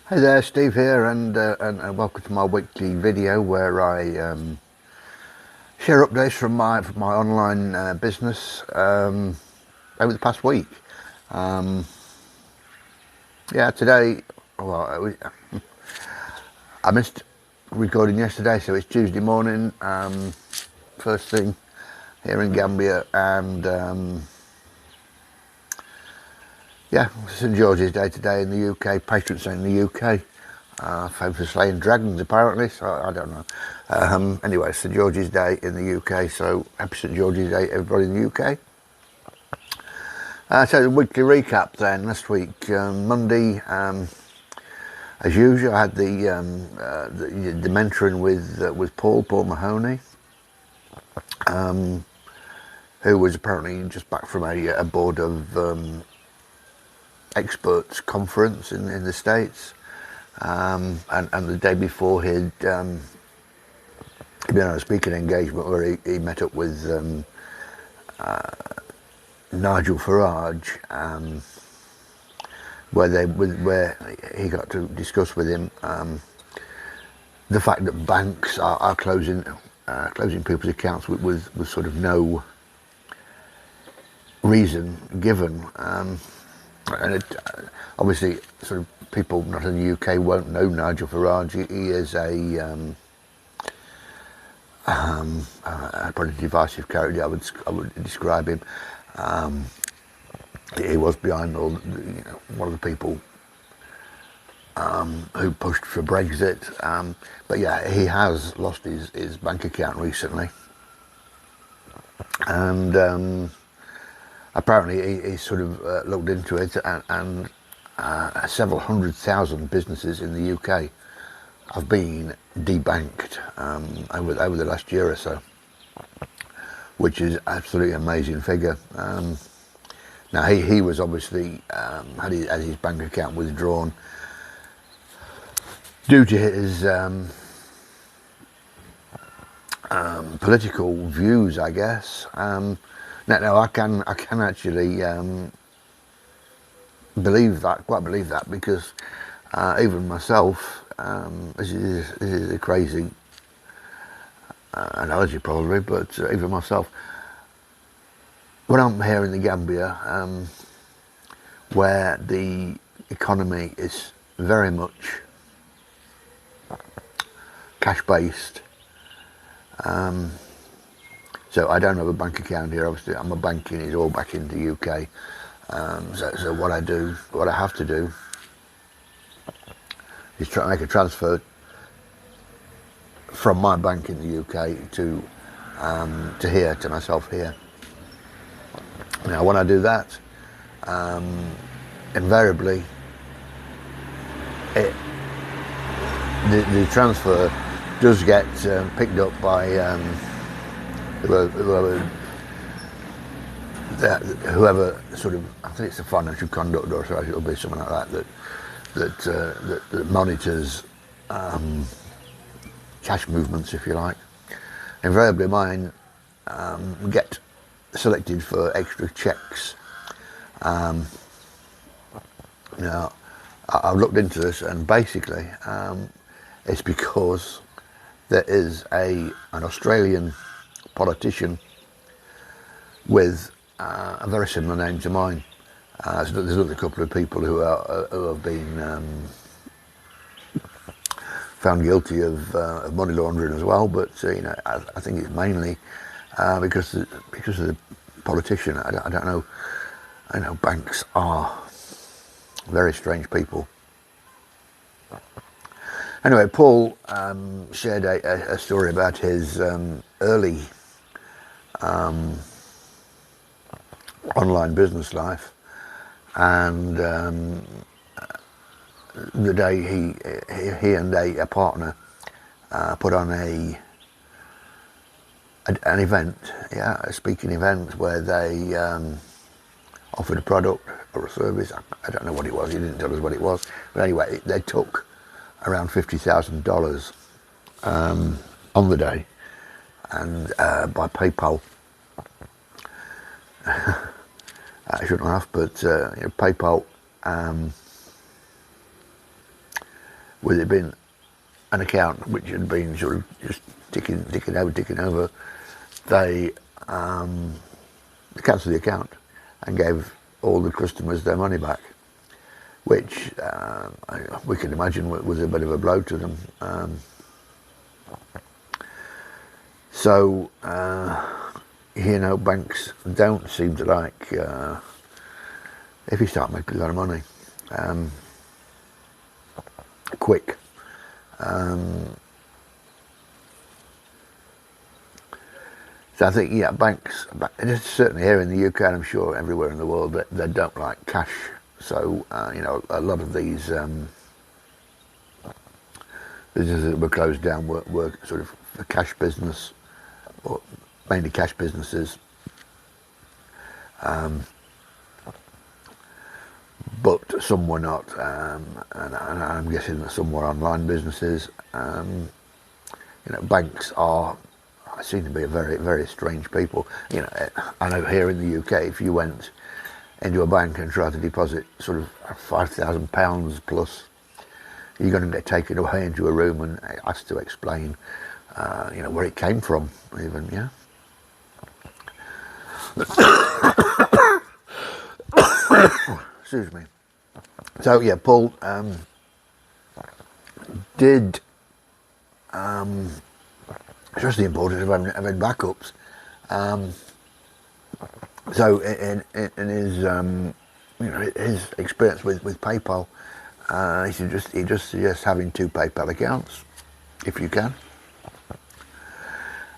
Hey there, Steve here, and welcome to my weekly video where I share updates from my online business over the past week. Um, yeah, today, well, I missed recording yesterday, so it's Tuesday morning, first thing here in Gambia, and yeah, St George's Day today in the UK, Patriots Day in the UK. Famous for slaying dragons, apparently, so I don't know. Anyway, St George's Day in the UK, so happy St George's Day, everybody in the UK. So the weekly recap then, last week, Monday, as usual, I had the mentoring with Paul Mahoney, who was apparently just back from a board of experts conference in the States. And the day before he'd been on a speaking engagement where he met up with Nigel Farage, where he got to discuss with him the fact that banks are closing people's accounts with sort of no reason given, and obviously sort of people not in the UK won't know Nigel Farage. He is a pretty divisive character. I would describe him. He was behind all, one of the people who pushed for Brexit. But yeah, he has lost his bank account recently, and apparently he sort of looked into it, and several 100,000 businesses in the UK have been debanked over the last year or so, which is absolutely amazing figure. Now he was obviously had his bank account withdrawn due to his political views, I guess. Now I can actually quite believe that, because even myself, this is a crazy analogy probably, but even myself, when I'm here in the Gambia, where the economy is very much cash based, so I don't have a bank account here. Obviously, my banking is all back in the UK. So what I have to do is try to make a transfer from my bank in the UK to here, to myself here. Now when I do that, invariably the transfer does get picked up by whoever sort of, I think it's a financial conduct authority, it'll be something like that monitors cash movements, if you like. Invariably mine get selected for extra checks. Now I've looked into this, and basically it's because there is an Australian politician with a very similar name to mine. There's another couple of people who have been found guilty of money laundering as well, but I think it's mainly because of the politician. I don't know. I know banks are very strange people. Anyway, Paul shared a story about his early online business life, and the day he and a partner put on an event, a speaking event, where they offered a product or a service. I don't know what it was. He didn't tell us what it was, but anyway, they took around $50,000 on the day, and by PayPal. I shouldn't have, but PayPal with it being an account which had been sort of just ticking over, they cancelled the account and gave all the customers their money back, which we can imagine was a bit of a blow to them. So banks don't seem to like if you start making a lot of money quick. So I think, banks, certainly here in the UK, and I'm sure everywhere in the world, they don't like cash. So, a lot of these businesses that were closed down were sort of a cash business, or mainly cash businesses. But some were not, and I'm guessing that some were online businesses. Banks seem to be a very, very strange people. I know here in the UK, if you went into a bank and tried to deposit sort of £5,000 plus, you're going to get taken away into a room and asked to explain, where it came from, even, yeah. Excuse me. So yeah, Paul did stress the importance of having backups. So in his his experience with PayPal, he just suggests having 2 PayPal accounts if you can,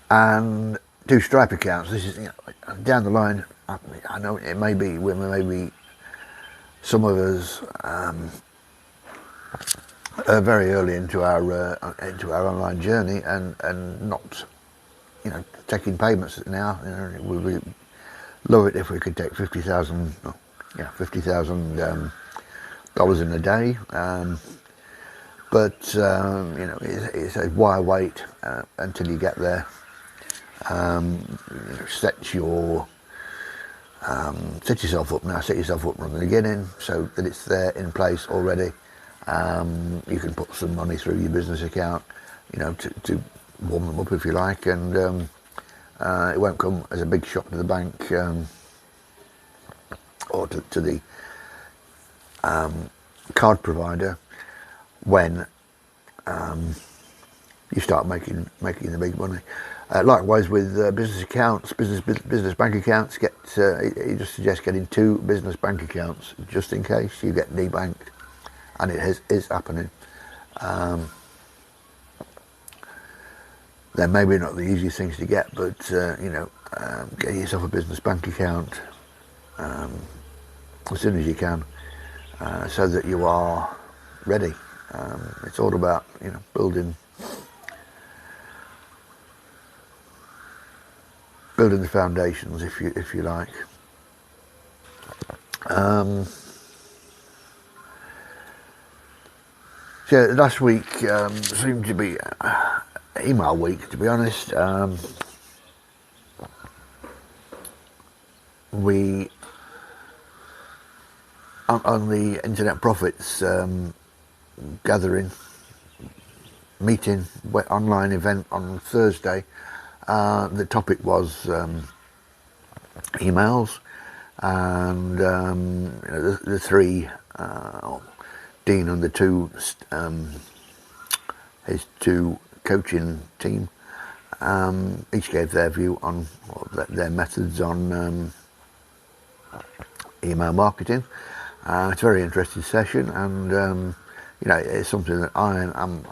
and 2 Stripe accounts. This is down the line. I know it may be some of us very early into our online journey and not taking payments now. We love it if we could take $50,000 dollars in a day, but it says why wait until you get there. Set yourself up from the beginning so that it's there in place already. You can put some money through your business account, to warm them up if you like, and it won't come as a big shock to the bank or to the card provider when you start making the big money. Likewise with business accounts, business bank accounts. He just suggests getting 2 business bank accounts just in case you get debanked, and it is happening. They're maybe not the easiest things to get, but get yourself a business bank account as soon as you can, so that you are ready. It's all about building the foundations, if you like. So last week seemed to be email week, to be honest. We on the Internet Profits gathering meeting, online event on Thursday. The topic was emails, and the 3 Dean and the 2 his 2 coaching team each gave their view on their methods on email marketing. It's a very interesting session, and it's something that I am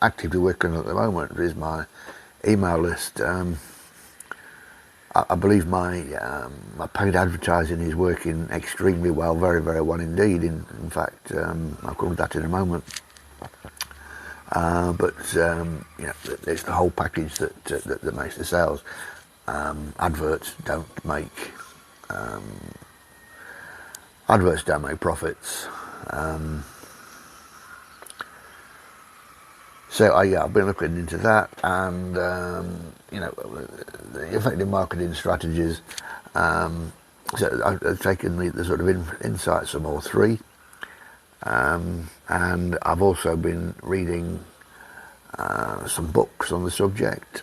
actively working on at the moment. Is my email list. I believe my paid advertising is working extremely well, very, very well indeed. In fact, I'll come to that in a moment. But it's the whole package that makes the sales. Adverts don't make profits. So I've been looking into that, and the effective marketing strategies. So I've taken the sort of insights from all 3, and I've also been reading some books on the subject.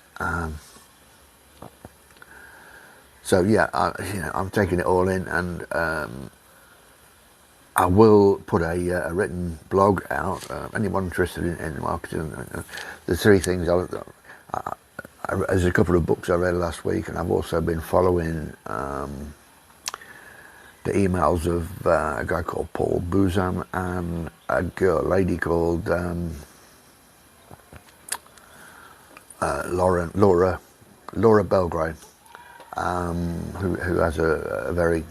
So yeah, I'm taking it all in, and I will put a written blog out. Anyone interested in marketing, the three things. There's a couple of books I read last week, and I've also been following the emails of a guy called Paul Bouzan and a lady called Laura Belgrade, who has a very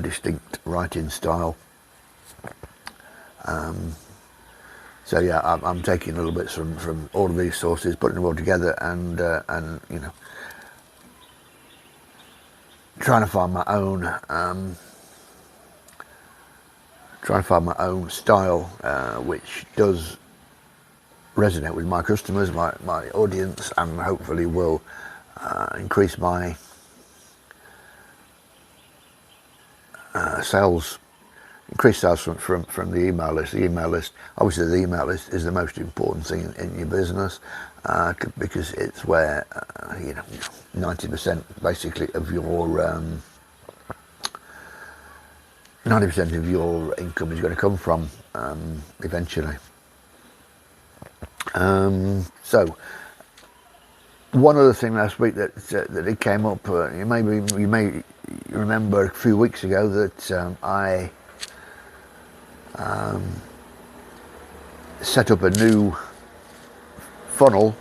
distinct writing style. So yeah, I'm taking little bits from all of these sources, putting them all together, and trying to find my own style, which does resonate with my customers, my audience, and hopefully will increase my sales from the email list. The email list, obviously, the email list is the most important thing in your business, because it's where 90% basically of your 90% of your income is going to come from eventually. So one other thing last week that it came up, you may remember a few weeks ago that I set up a new funnel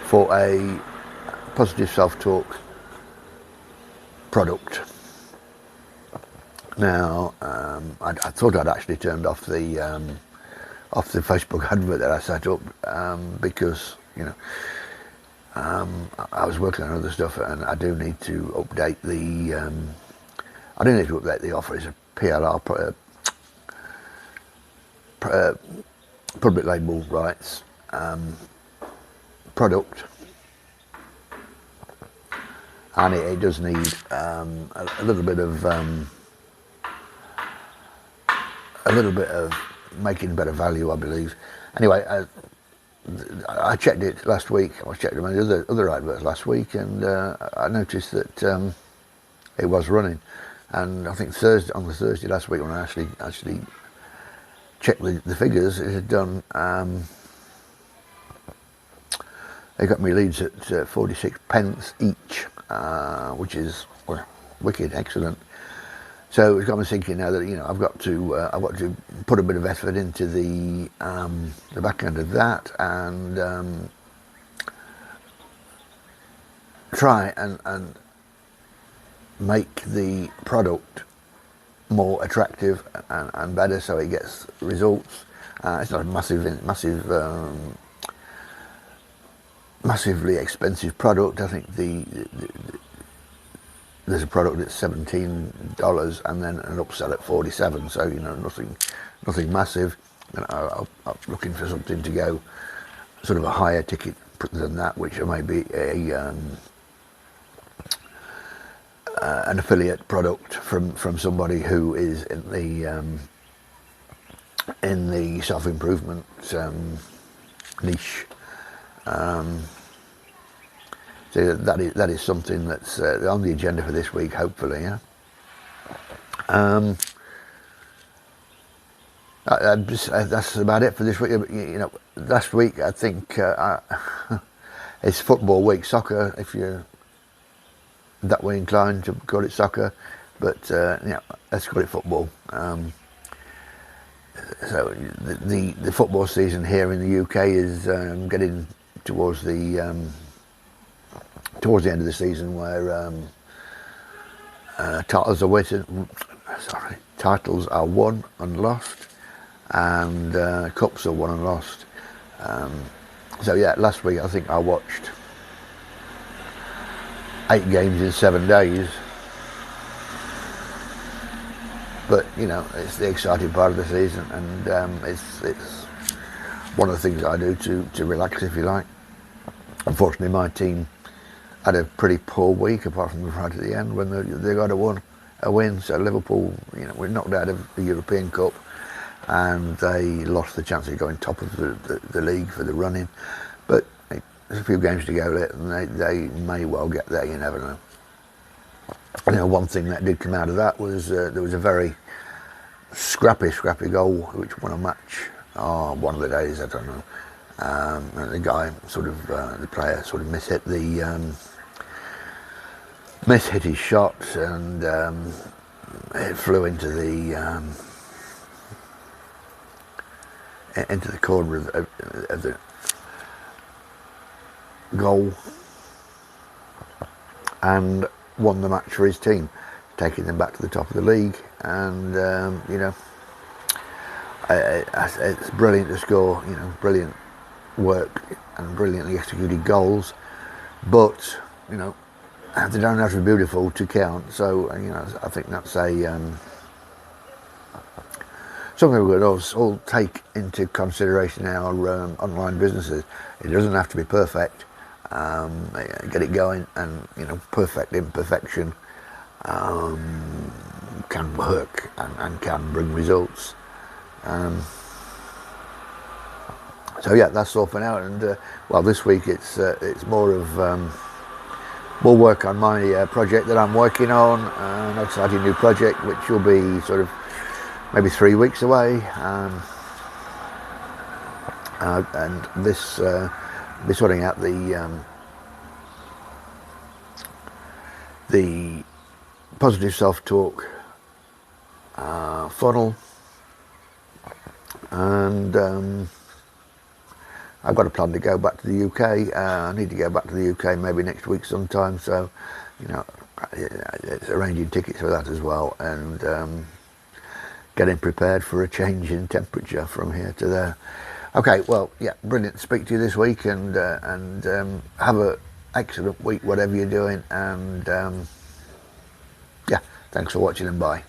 for a positive self-talk product. Now, I thought I'd actually turned off the Facebook advert that I set up, because I was working on other stuff, and I do need to update the offer. It's a PLR, public label rights product, and it does need a little bit of making better value, I believe. Anyway, I checked it last week. I checked my other adverts last week, and I noticed that it was running. And I think on the Thursday last week, when I actually checked the figures, it had done. They got me leads at 46 pence each, which is wicked, excellent. So it's got me thinking now that I've got to put a bit of effort into the back end of that, and try and make the product more attractive and better, so it gets results. It's not a massively expensive product. I think there's a product that's $17 and then an upsell at 47. So nothing massive. And I'm looking for something to go sort of a higher ticket than that, which may be an affiliate product from somebody who is in the self-improvement niche. So that is something that's on the agenda for this week, hopefully. Yeah. That's about it for this week. Last week I think it's football week, soccer, if you're that way inclined to call it soccer, but let's call it football. So the football season here in the UK is getting towards the end of the season, where titles are won and lost, and cups are won and lost. So yeah, last week I think I watched 8 games in 7 days, but it's the exciting part of the season, and it's one of the things I do to relax, if you like. Unfortunately, my team had a pretty poor week, apart from right at the end when they got a 1, a win. So Liverpool, you know, were knocked out of the European Cup, and they lost the chance of going top of the league for the running. But there's a few games to go yet, and they may well get there. You never know. You know, one thing that did come out of that was there was a very scrappy goal which won a match. Oh, one of the days, I don't know. And the guy sort of, the player sort of mishit his shot, and it flew into the corner of the goal, and won the match for his team, taking them back to the top of the league. And you know, it's brilliant to score, you know, brilliant work and brilliantly executed goals, but you know, they don't have to be beautiful to count. So you know, I think that's a something we would all take into consideration in our online businesses. It doesn't have to be perfect. Get it going, and you know, perfect imperfection can work and can bring results. So yeah, that's all for now. And well, this week it's more of more work on my project that I'm working on, an exciting new project which will be sort of maybe 3 weeks away. And this be sorting out the positive self-talk funnel, and I've got a plan to go back to the UK. I need to go back to the UK maybe next week sometime, so you know, it's arranging tickets for that as well, and getting prepared for a change in temperature from here to there. Okay, well, yeah, brilliant to speak to you this week, and have a excellent week, whatever you're doing, and yeah, thanks for watching, and bye.